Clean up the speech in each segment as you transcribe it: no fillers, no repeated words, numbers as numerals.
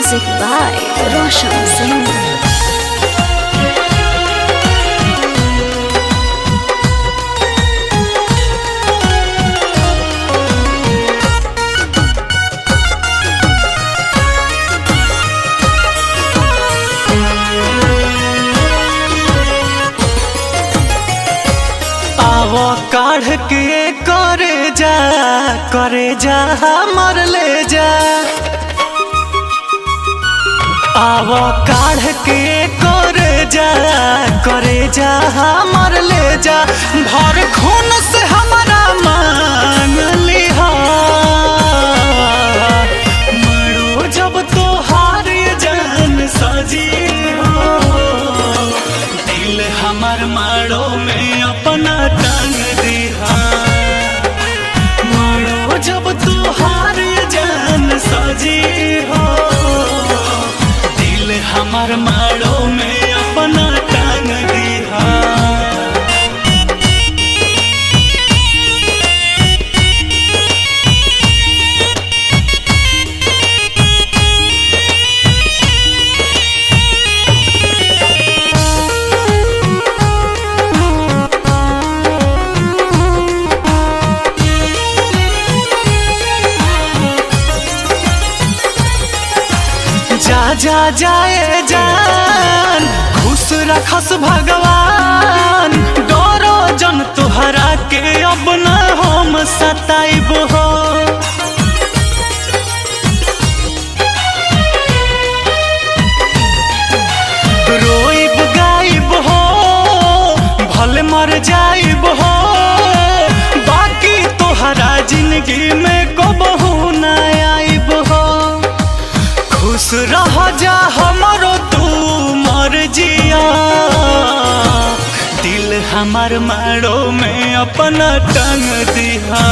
Music by Roshan Singh. आवो काढ़ के करे जा मर ले जा। आवो काढ़ के करे जा मर ले जा। भर खून से हमारा मांग लिहा मरो जब तो हार जान सजी हो। दिल हमार मारो में अपना टांग दिहा मारो जब तू हार जान सजी हो। दिल हमार मारो में अपना टांग दिहा। जा जाए जान खुश रखस भगवान। डरो जन तुहरा के अब न हम सताइब हो। रोइब गाइब हो भले मर जाइब हो। बाकी तुहरा जिंदगी में कबहू न आइब हो। खुश रह जा हमरो तू मर जिया। दिल हमार मारो में अपना टांग दिहा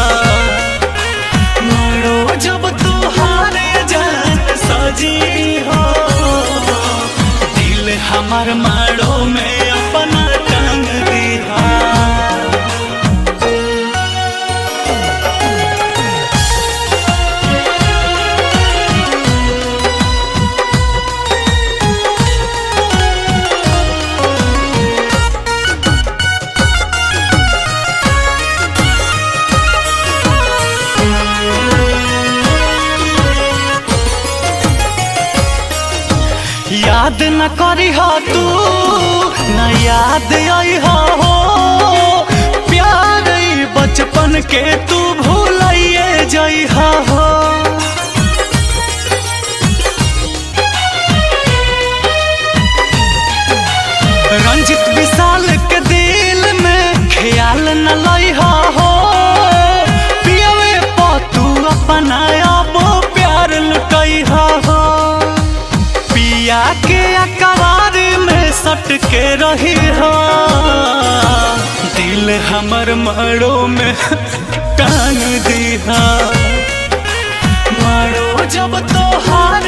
मारो जब तू हार जान सजी हो। दिल हमार मारो में अपना टांग दिहा। याद न करी हो तू न याद आई हो। प्यार बचपन के तू भूलिए जई हो। रंजित विशाल के दिल में ख्याल न लई हो। पियवे पा तू अपना अब प्यार लुटई हो। पिया के अकबार में सट के रही हो। दिल हमर मारो में टांग दिहा मारो जब तो हार